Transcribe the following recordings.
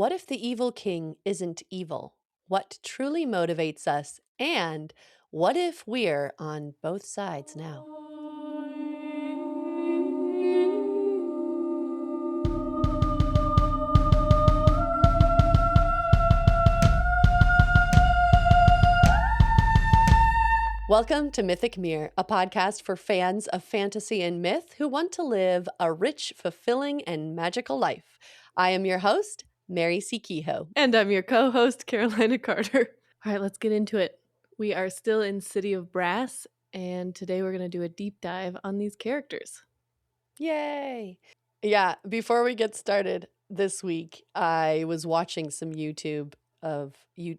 What if the evil king isn't evil? What truly motivates us? And what if we're on both sides now? Welcome to Mythic, a podcast for fans of fantasy and myth who want to live a rich, fulfilling, and magical life. I am your host, Mary C Kehoe. And I'm your co-host, Carolina Carter. All right, let's get into it. We are still in City of Brass, and today we're going to do a deep dive on these characters. Yay! Yeah, before we get started this week, I was watching some YouTube of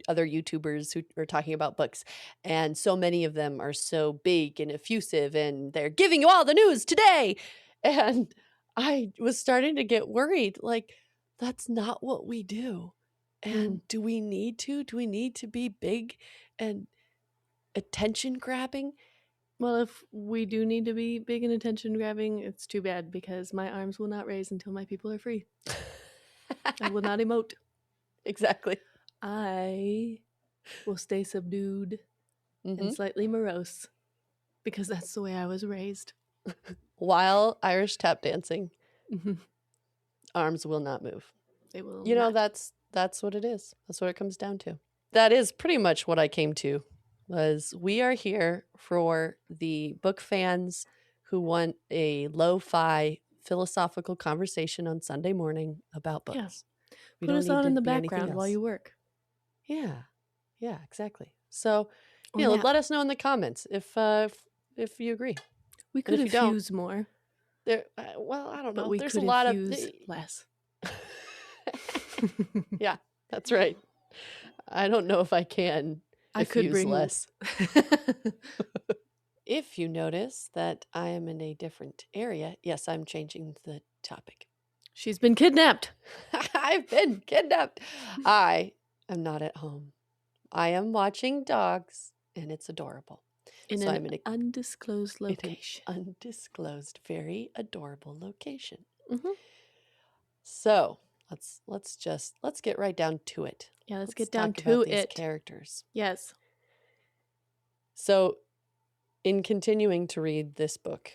other YouTubers who are talking about books, and so many of them are so big and effusive, and they're giving you all the news today. And I was starting to get worried, like, that's not what we do. And do we need to? Do we need to be big and attention grabbing? Well, if we do need to be big and attention grabbing, it's too bad because my arms will not raise until my people are free. I will not emote. Exactly. I will stay subdued and slightly morose because that's the way I was raised. While Irish tap dancing, arms will not move. They will. You know, that's what it is. That's what it comes down to. That is pretty much what I came to. Was we are here for the book fans who want a lo-fi philosophical conversation on Sunday morning about books. Yeah. We Put don't us need on to in the be anything background while else. you work. Yeah, exactly. So, Or let nap. us know in the comments if you agree. We And could if you don't, infuse more. There, well, I don't know. But we There's could a lot of infuse less. Yeah, that's right. I don't know if I can I could diffuse bring less. If you notice that I am in a different area, yes, I'm changing the topic. She's been kidnapped. I've been kidnapped. I am not at home. I am watching dogs, and it's adorable. In So an I'm in undisclosed location. an undisclosed, very adorable location. Mm-hmm. So let's get right down to it. Yeah, let's get talk down about to these it. characters. Yes. So, in continuing to read this book,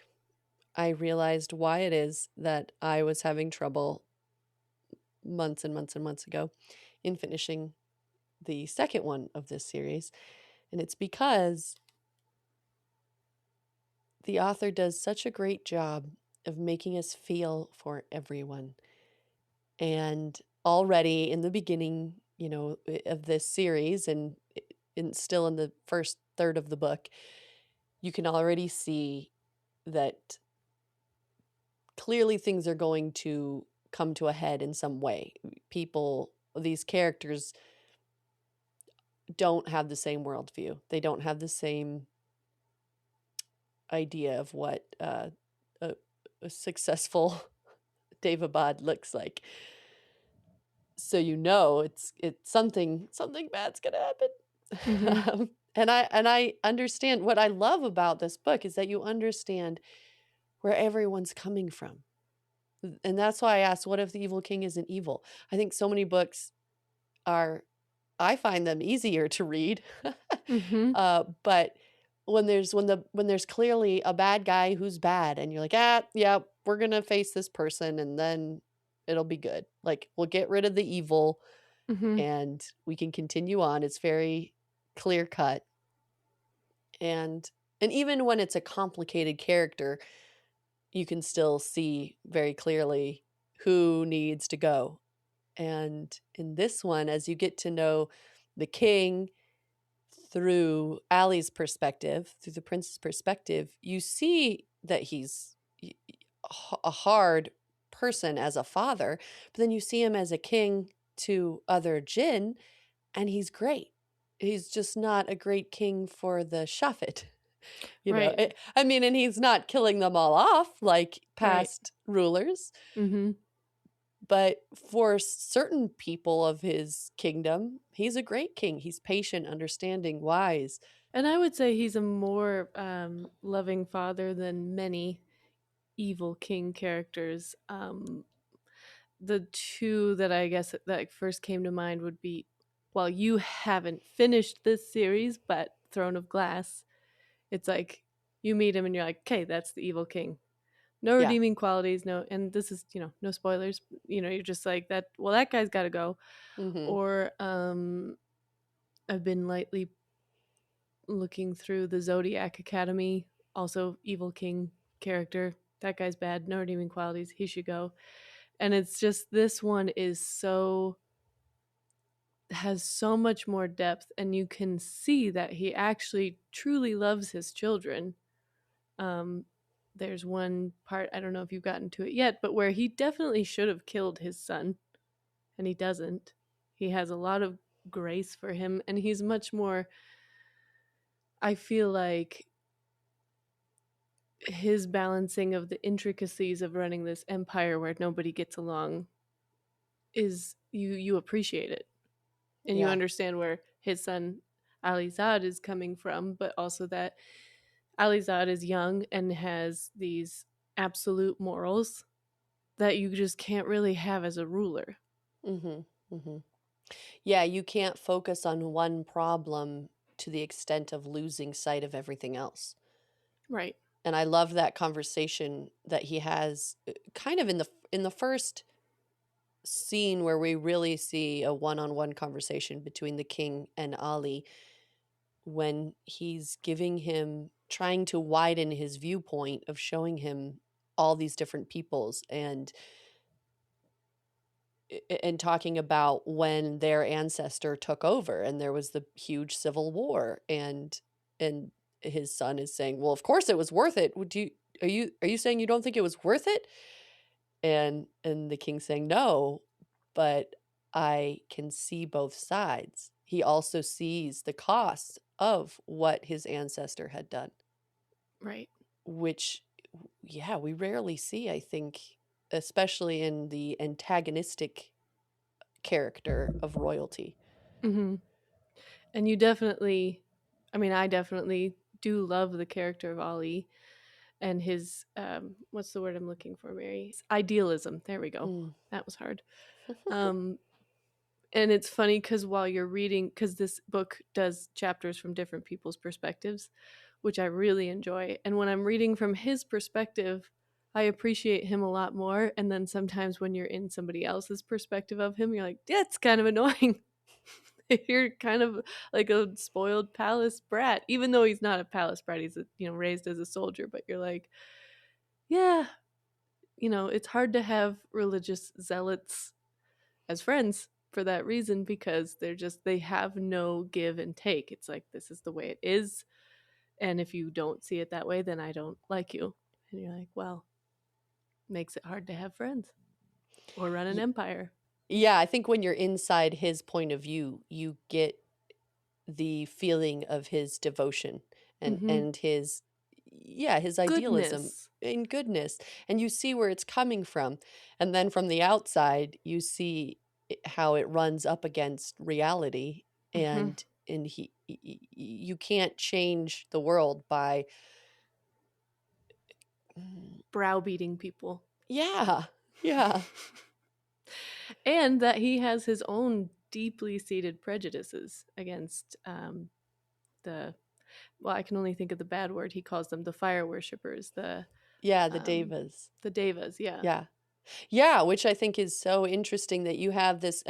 I realized why it is that I was having trouble months and months and months ago in finishing the second one of this series. And it's because the author does such a great job of making us feel for everyone. And already in the beginning, of this series and still in the first third of the book, you can already see that clearly things are going to come to a head in some way. These characters don't have the same worldview. They don't have the same idea of what a successful Daevabad looks like. So it's something bad's gonna happen. Mm-hmm. And I understand. What I love about this book is that you understand where everyone's coming from. And that's why I asked, what if the evil king isn't evil? I think so many books I find them easier to read. Mm-hmm. But when there's clearly a bad guy who's bad, and you're like, yeah, we're gonna face this person, and then it'll be good. Like, we'll get rid of the evil, Mm-hmm. and we can continue on. It's very clear cut, and even when it's a complicated character, you can still see very clearly who needs to go. And in this one, as you get to know the king through Allie's perspective, through the prince's perspective, you see that he's a hard person as a father, but then you see him as a king to other Jinn, and he's great. He's just not a great king for the Shafit. Right. And he's not killing them all off like past rulers. Mm-hmm. But for certain people of his kingdom, he's a great king. He's patient, understanding, wise. And I would say he's a more loving father than many evil king characters. the two that I guess that first came to mind would be, well, you haven't finished this series, but Throne of Glass. It's like you meet him and you're like, okay, that's the evil king. No Yeah. redeeming qualities, no, and this is, no spoilers. You're just like that. Well, that guy's got to go. Mhm. Or I've been lightly looking through the Zodiac Academy, also evil king character. That guy's bad, no redeeming qualities. He should go. And it's just this one is so has so much more depth, and you can see that he actually truly loves his children. Um, there's one part, I don't know if you've gotten to it yet, but where he definitely should have killed his son, and he doesn't. He has a lot of grace for him, and he's much more, I feel like, his balancing of the intricacies of running this empire where nobody gets along is, you appreciate it, and you Yeah. understand where his son Alizad is coming from, but also that Alizad is young and has these absolute morals that you just can't really have as a ruler. Mhm. Mhm. Yeah, you can't focus on one problem to the extent of losing sight of everything else. Right. And I love that conversation that he has kind of in the first scene where we really see a one-on-one conversation between the king and Ali, when he's giving him trying to widen his viewpoint of showing him all these different peoples, and talking about when their ancestor took over and there was the huge civil war, and his son is saying, well, of course it was worth it. Would you are you saying you don't think it was worth it? And the king saying, no, but I can see both sides. He also sees the cost of what his ancestor had done, Right. which, yeah, we rarely see, I think, especially in the antagonistic character of royalty. Hmm. And you definitely, I mean, I definitely do love the character of Ali and his, what's the word I'm looking for, Mary? Idealism. There we go. Mm. That was hard. Um, and it's funny because while you're reading, because this book does chapters from different people's perspectives, which I really enjoy. And when I'm reading from his perspective, I appreciate him a lot more. And then sometimes when you're in somebody else's perspective of him, you're like, yeah, it's kind of annoying. You're kind of like a spoiled palace brat, even though he's not a palace brat. He's raised as a soldier, but you're like, yeah, it's hard to have religious zealots as friends for that reason, because they have no give and take. It's like, this is the way it is, and if you don't see it that way, then I don't like you. And you're like, well, makes it hard to have friends or run an Y- empire. yeah, I think when you're inside his point of view, you get the feeling of his devotion, Mm-hmm. and his, yeah, his idealism Goodness. and goodness, and you see where it's coming from. And then from the outside you see how it runs up against reality, Mm-hmm. and you can't change the world by mm, Browbeating people. yeah, yeah, And that he has his own deeply seated prejudices against, the, well, I can only think of the bad word he calls them, the fire worshippers, yeah, the um devas, the devas, yeah. yeah. Yeah, which I think is so interesting that you have this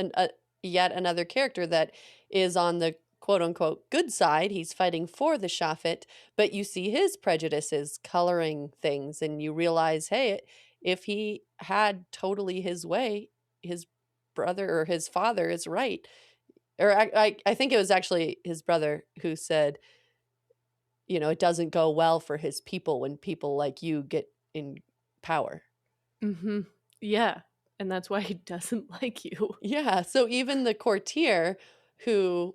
yet another character that is on the quote unquote good side. He's fighting for the Shafit, but you see his prejudices coloring things, and you realize, hey, if he had totally his way, his brother or his father is right. Or I think it was actually his brother who said, it doesn't go well for his people when people like you get in power. Mm-hmm. Yeah, and that's why he doesn't like you. Yeah, so even the courtier who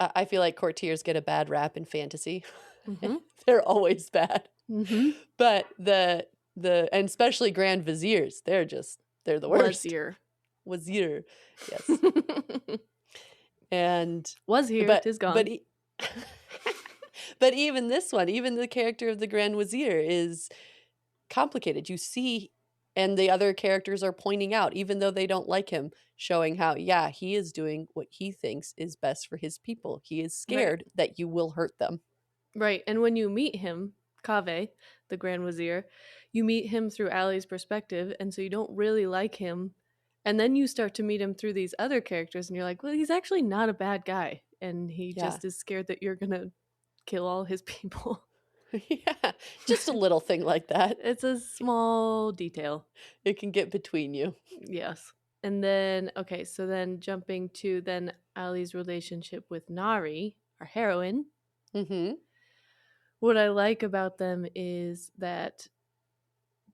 I feel like courtiers get a bad rap in fantasy. Mm-hmm. They're always bad. Mm-hmm. But and especially grand viziers, they're the Was worst. here. Wazir. Yes. And Was here, but tis but gone. e- but even this one, even the character of the grand wazir is complicated. You see And the other characters are pointing out, even though they don't like him, showing how, yeah, he is doing what he thinks is best for his people. He is scared that you will hurt them. Right. And when you meet him, Kaveh, the Grand Wazir, you meet him through Ali's perspective, and so you don't really like him. And then you start to meet him through these other characters, and you're like, well, he's actually not a bad guy. And he Yeah. just is scared that you're going to kill all his people. Yeah, just a little thing like that. It's a small detail. It can get between you. Yes. And then, okay, so then jumping to then Ali's relationship with Nari, our heroine. Mm-hmm. What I like about them is that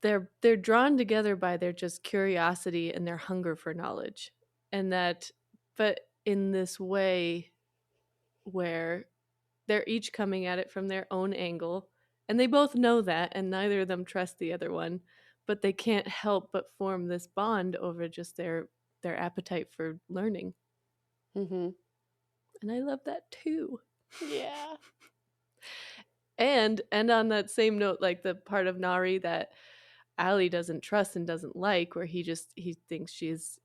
they're drawn together by their just curiosity and their hunger for knowledge. And that, but in this way where they're each coming at it from their own angle, and they both know that, and neither of them trust the other one, but they can't help but form this bond over just their appetite for learning. Mm-hmm. And I love that too. Yeah. And on that same note, like the part of Nari that Ali doesn't trust and doesn't like, where he thinks she's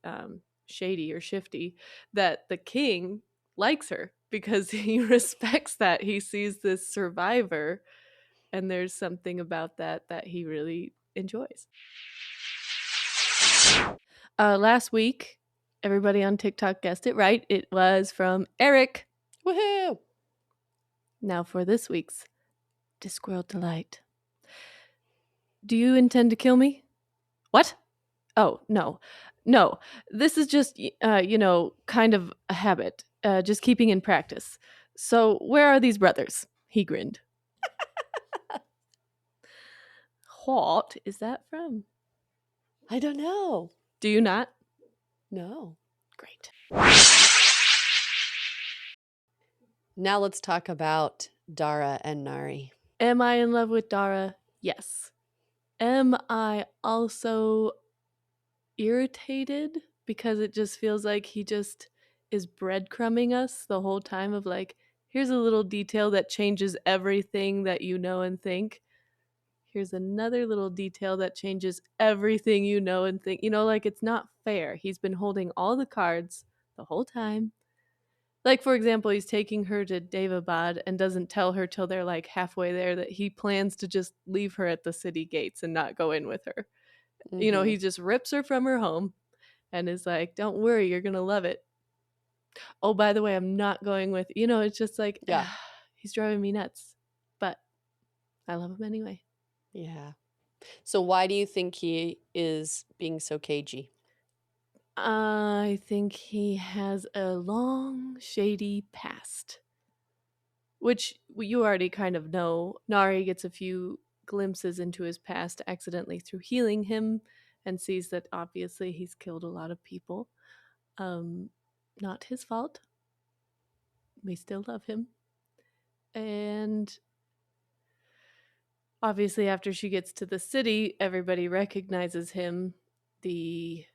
shady or shifty, that the king likes her because he respects that. He sees this survivor, and there's something about that he really enjoys. Last week, everybody on TikTok guessed it right. It was from Eric. Woohoo! Now for this week's Discworld Delight. Do you intend to kill me? What? Oh, no. No. This is just, kind of a habit. Just keeping in practice. So, where are these brothers? He grinned. What is that from? I don't know. Do you not? No. Great. Now let's talk about Dara and Nari. Am I in love with Dara? Yes. Am I also irritated because it just feels like he just is breadcrumbing us the whole time of like, here's a little detail that changes everything that you know and think. Here's another little detail that changes everything you know and think. Like it's not fair. He's been holding all the cards the whole time. Like, for example, he's taking her to Davabad and doesn't tell her till they're like halfway there that he plans to just leave her at the city gates and not go in with her. Mm-hmm. He just rips her from her home and is like, don't worry, you're going to love it. Oh, by the way, I'm not going with, it's just like, Yeah. He's driving me nuts. But I love him anyway. Yeah. So why do you think he is being so cagey? I think he has a long, shady past, which you already kind of know. Nari gets a few glimpses into his past accidentally through healing him and sees that obviously he's killed a lot of people. Not his fault. We still love him. And obviously after she gets to the city, everybody recognizes him. The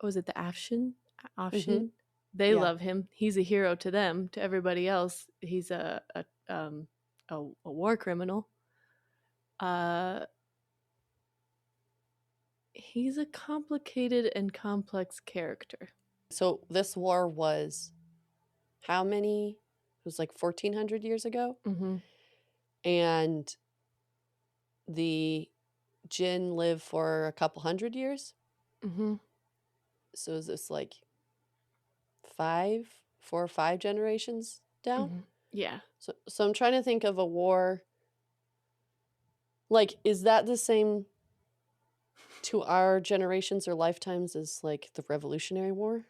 Afshin? Mm-hmm. They Yeah. love him. He's a hero to them. To everybody else, he's a war criminal. He's a complicated and complex character. So this war was how many? It was like 1400 years ago. Mm-hmm. And the Jinn live for a couple hundred years. Mm-hmm. So is this like 4 or 5 generations down? Mm-hmm. Yeah. So I'm trying to think of a war. Like, is that the same to our generations or lifetimes as like the Revolutionary War?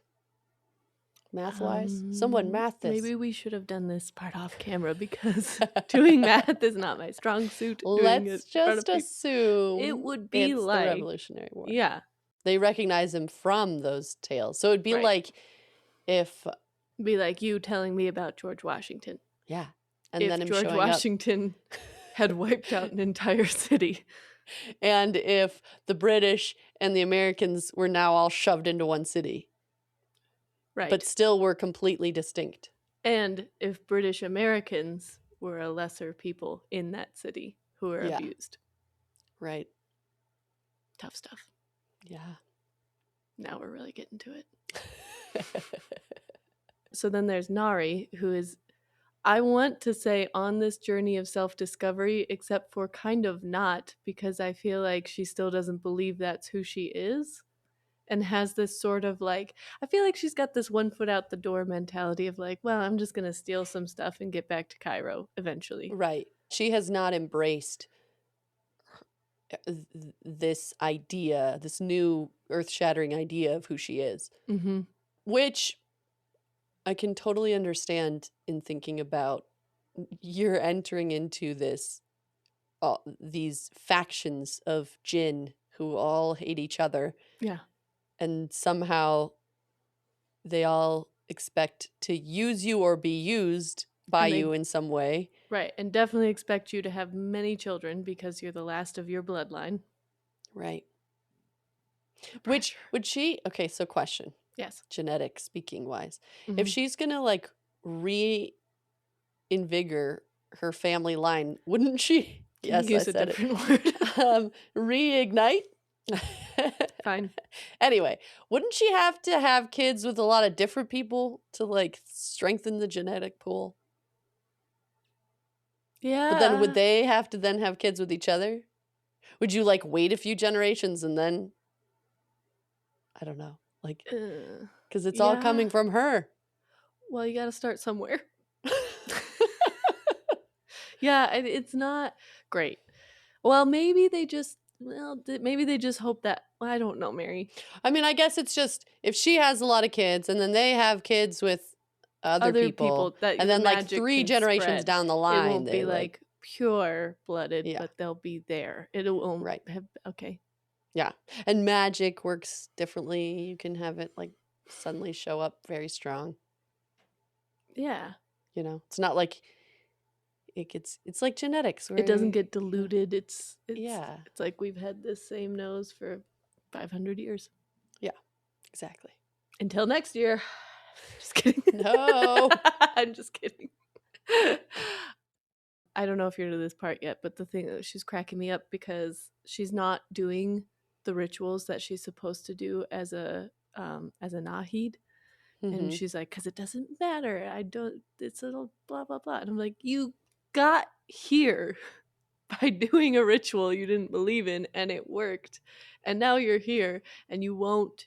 Math-wise? Someone math this. Maybe we should have done this part off camera because doing math is not my strong suit. Let's just assume it would be it's like the Revolutionary War. Yeah. They recognize him from those tales. So it'd be Right. like if... Be like you telling me about George Washington. Yeah. And if then him George showing Washington had wiped out an entire city. And if the British and the Americans were now all shoved into one city. Right. But still were completely distinct. And if British Americans were a lesser people in that city who were abused. Right. Tough stuff. Yeah. Now we're really getting to it. So then there's Nari, who is, I want to say, on this journey of self-discovery, except for kind of not, because I feel like she still doesn't believe that's who she is, and has this sort of like, I feel like she's got this one foot out the door mentality of like, well, I'm just going to steal some stuff and get back to Cairo eventually. Right. She has not embraced this idea, this new earth-shattering idea of who she is, Mm-hmm. which I can totally understand in thinking about you're entering into this these factions of jinn who all hate each other, Yeah. and somehow they all expect to use you or be used by And they, you in some way. right. And definitely expect you to have many children because you're the last of your bloodline. Right. The Which pressure. would she, okay, so question, Yes. genetic speaking wise, if Mm-hmm. she's gonna like reinvigor her family line, wouldn't she? Can you Yes, I use a said it. different word? Reignite. Fine. Anyway, wouldn't she have to have kids with a lot of different people to like strengthen the genetic pool? But then would Yeah. they have to then have kids with each other? Would you like wait a few generations and then I don't know, like because it's all Yeah. coming from her. Well, you got to start somewhere. Yeah, it's not great. Well, maybe they just hope that, well, I don't know, Mary. I mean, I guess it's just if she has a lot of kids and then they have kids with other Other people, people that and the then like magic 3 can generations spread. down the It line, won't be they like like pure blooded, yeah, but they'll be there. It won't right. have, okay. Yeah. And magic works differently. You can have it like suddenly show up very strong, Yeah. you know. It's not like it's like genetics It where doesn't get you know, diluted. It's yeah. it's like we've had this same nose for 500 years. Yeah. Exactly. Until next year. Just kidding. No. I'm just kidding. I don't know if you're to this part yet, but the thing, she's cracking me up because she's not doing the rituals that she's supposed to do as a Nahid. And Mhm. she's like, because it doesn't matter. I don't, it's a little blah, blah, blah. And I'm like, you got here by doing a ritual you didn't believe in and it worked. And now you're here and you won't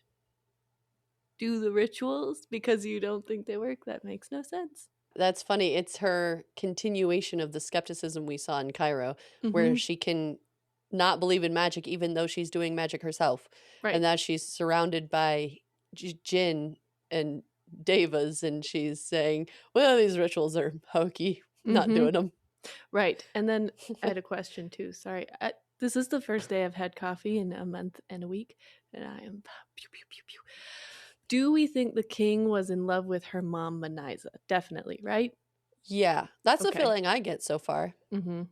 do the rituals because you don't think they work. That makes no sense. That's funny. It's her continuation of the skepticism we saw in Cairo, where Mm-hmm. she can not believe in magic even though she's doing magic herself, Right. and that she's surrounded by jinn and devas, and she's saying, "Well, these rituals are hokey. Not Mm-hmm. doing them." Right. And then I had a question too. Sorry. This is the first day I've had coffee in a month and a week, and I am pew, pew, pew, pew. Do we think the king was in love with her mom, Maniza? Definitely, right? Yeah, that's the Okay. feeling I get so far. Mm-hmm.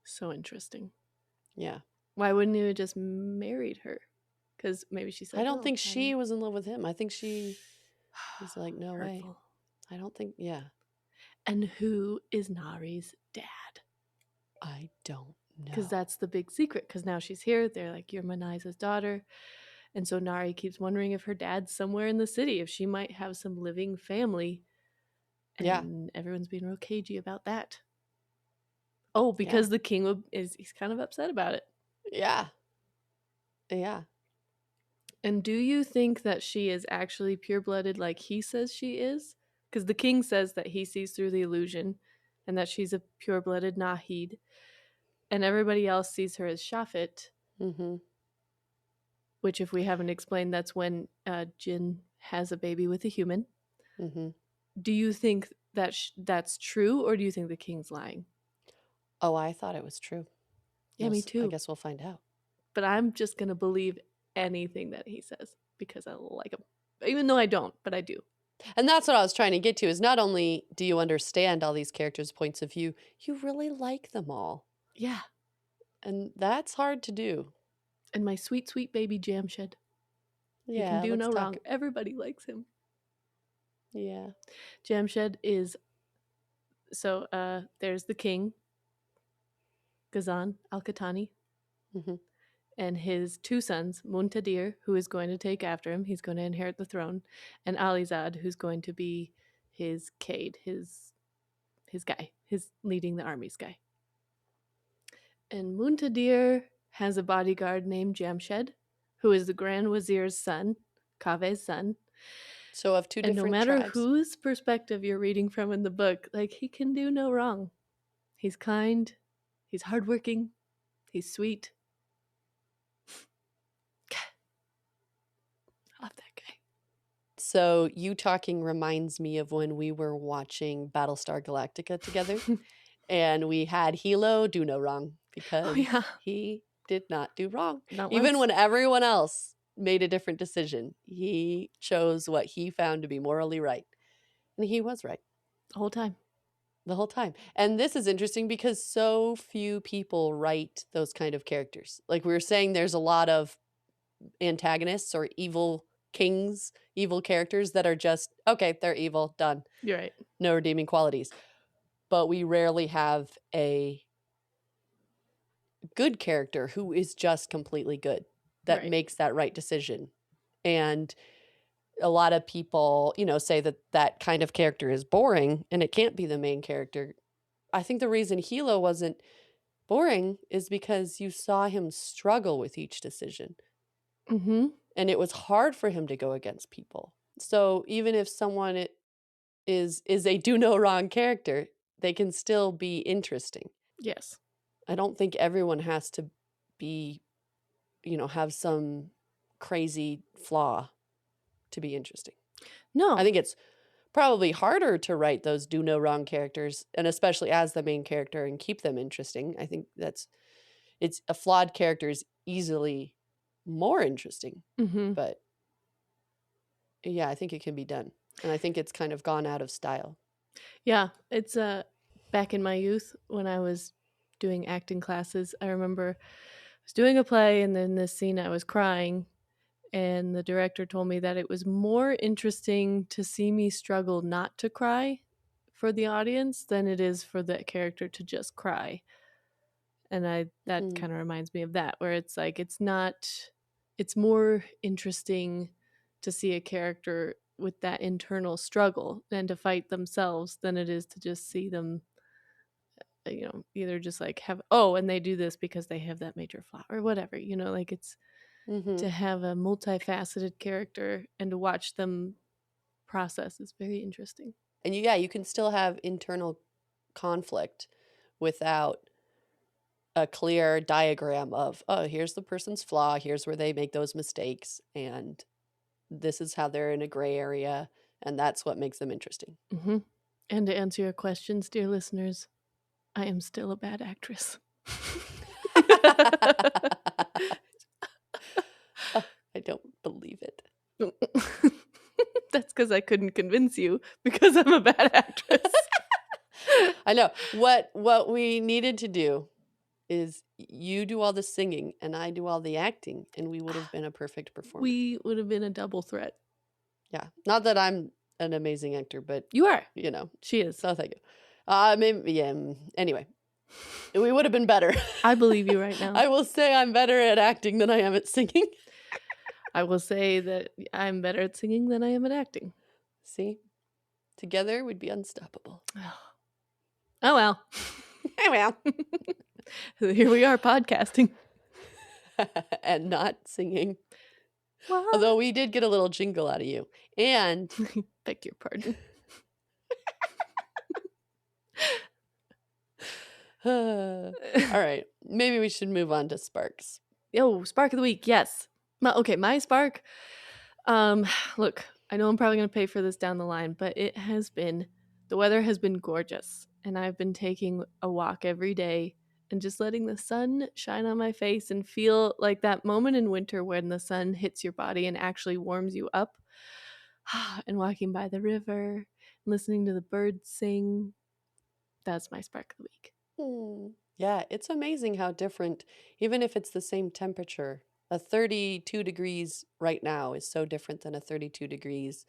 So interesting. Yeah, Why wouldn't he have just married her? Because maybe she I said, don't "Oh, think she was in love with him. I think she was like, "No way." hurtful." I don't think. Yeah, And who is Nari's dad? I don't Because know. that's the big secret. Because now she's here. They're like, "You're Maniza's daughter." And so Nari keeps wondering if her dad's somewhere in the city, if she might have some living family. Yeah, And everyone's being real cagey about that. Oh, yeah, because the king he's kind of upset about it. yeah, yeah. And do you think that she is actually pure blooded like he says she is? Because the king says that he sees through the illusion and that she's a pure blooded Nahid. And everybody else sees her as Shafit, Mm-hmm. which, if we haven't explained, that's when Jin has a baby with a human. Mm-hmm. Do you think that that's true, or do you think the king's lying? Oh, I thought it was true. Yeah, me I too. guess we'll find out. But I'm just going to believe anything that he says because I like him. Even though I don't, but I do. And that's what I was trying to get to is not only do you understand all these characters' points of view, you really like them all. Yeah. And that's hard to do. And my sweet, sweet baby Jamshed. He can Yeah, do let's no talk. wrong. Everybody likes him. Yeah. Jamshed is, so there's the king, Ghazan Al-Khatani, Hmm. and his two sons, Muntadir, who is going to take after him, he's going to inherit the throne, and Alizad, who's going to be his Cade, his guy, his leading the armies guy. And Muntadir has a bodyguard named Jamshed, who is the Grand Wazir's son, Kave's son. So of two And no different matter tribes. whose perspective you're reading from in the book, like, he can do no wrong. He's kind, he's hardworking, he's sweet. I love that guy. So you talking reminds me of when we were watching Battlestar Galactica together, and we had Hilo do no wrong because he did not do wrong. Not Even once. when everyone else made a different decision, he chose what he found to be morally right. And he was right The whole time. the whole time. And this is interesting because so few people write those kind of characters. Like we were saying, there's a lot of antagonists or evil kings, evil characters that are just, okay, they're evil, done. You're right. No redeeming qualities. But we rarely have a good character who is just completely good, that Right. makes that right decision. And a lot of people, say that that kind of character is boring and it can't be the main character. I think the reason Hilo wasn't boring is because you saw him struggle with each decision. Mm-hmm. And it was hard for him to go against people. So even if someone is a do no wrong character, they can still be interesting. Yes. I don't think everyone has to be, have some crazy flaw to be interesting. No. I think it's probably harder to write those do no wrong characters, and especially as the main character, and keep them interesting. I think it's a flawed character is easily more interesting. Mm-hmm. But yeah, I think it can be done. And I think it's kind of gone out of style. Yeah. It's back in my youth when I was doing acting classes, I remember I was doing a play, and then this scene I was crying, and the director told me that it was more interesting to see me struggle not to cry for the audience than it is for the character to just cry. And that kind of reminds me of that, where it's like it's more interesting to see a character with that internal struggle and to fight themselves than it is to just see them either just like have, and they do this because they have that major flaw or whatever, like it's to have a multifaceted character and to watch them process is very interesting. And you can still have internal conflict without a clear diagram of, here's the person's flaw, here's where they make those mistakes, and this is how they're in a gray area, and that's what makes them interesting. Mm-hmm. And to answer your questions, dear listeners, I am still a bad actress. I don't believe it. That's because I couldn't convince you because I'm a bad actress. I know. What we needed to do is you do all the singing and I do all the acting, and we would have been a perfect performer. We would have been a double threat. Yeah. Not that I'm an amazing actor, but you are. She is. So thank you. Maybe, yeah. Anyway, we would have been better. I believe you right now. I will say I'm better at acting than I am at singing. I will say that I'm better at singing than I am at acting. See? Together we'd be unstoppable. Oh well. Oh well. Here we are podcasting. And not singing. What? Although we did get a little jingle out of you. And beg your pardon. All right. Maybe we should move on to sparks. Yo, spark of the week. Yes. Okay, my spark. Look, I know I'm probably going to pay for this down the line, but the weather has been gorgeous, and I've been taking a walk every day and just letting the sun shine on my face and feel like that moment in winter when the sun hits your body and actually warms you up. And walking by the river, listening to the birds sing. That's my spark of the week. Yeah, it's amazing how different, even if it's the same temperature, a 32 degrees right now is so different than a 32 degrees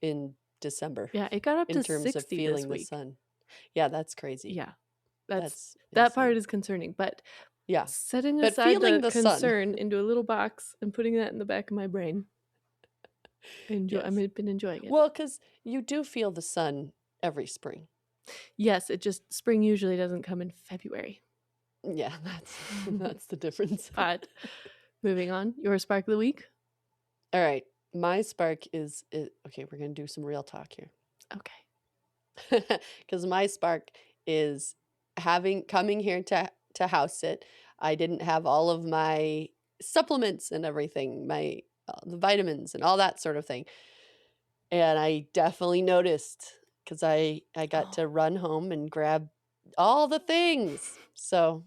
in December. Yeah, it got up in to terms 60 of feeling this the week. sun. Yeah, that's crazy. Yeah, that part is concerning. But Yeah. Setting But aside feeling the the sun. concern into a little box and putting that in the back of my brain. Yes. I've been enjoying it. Well, because you do feel the sun every spring. Yes, it just spring usually doesn't come in February. Yeah, that's the difference. But moving on, your spark of the week. All right. My spark is okay, we're going to do some real talk here. Okay. Because my spark is coming here to house sit. I didn't have all of my supplements and everything, my the vitamins and all that sort of thing. And I definitely noticed because I got to Oh, run home and grab all the things. So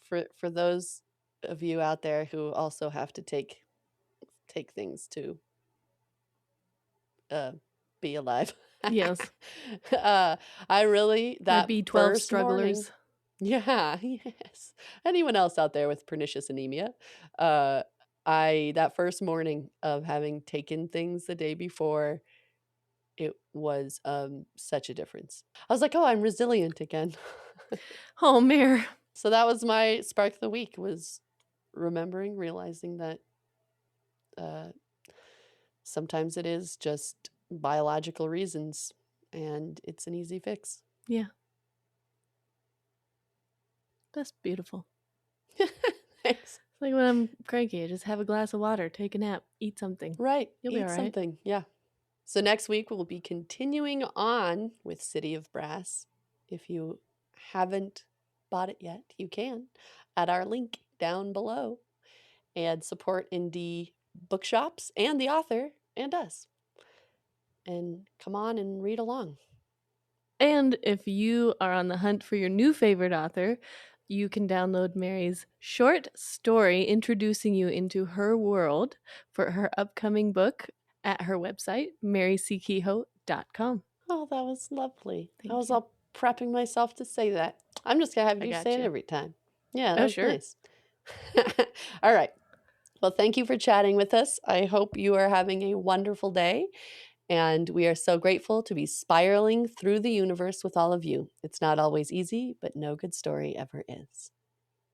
for those of you out there who also have to take things to be alive. yes. I really My that B12 first morning. strugglers. Yeah, yes. Anyone else out there with pernicious anemia? Uh, I that first morning of having taken things the day before, it was such a difference. I was like, "Oh, I'm resilient again." Oh, Mare. So that was my spark of the week was realizing that uh, sometimes it is just biological reasons and it's an easy fix. Yeah. That's beautiful. Thanks. It's like when I'm cranky, I just have a glass of water, take a nap, eat something. Right. You'll be Eat all right. something. Yeah. So next week we'll be continuing on with City of Brass. If you haven't bought it yet, you can at our link down below and support indie bookshops and the author and us. And come on and read along. And if you are on the hunt for your new favorite author, you can download Mary's short story introducing you into her world for her upcoming book at her website, maryckehoe.com. Oh, that was lovely. I Thank was you. all prepping myself to say that. I'm just going to have I you got say it you. every time. Yeah, that Oh, was sure. nice. All right. Well, thank you for chatting with us. I hope you are having a wonderful day. And we are so grateful to be spiraling through the universe with all of you. It's not always easy, but no good story ever is.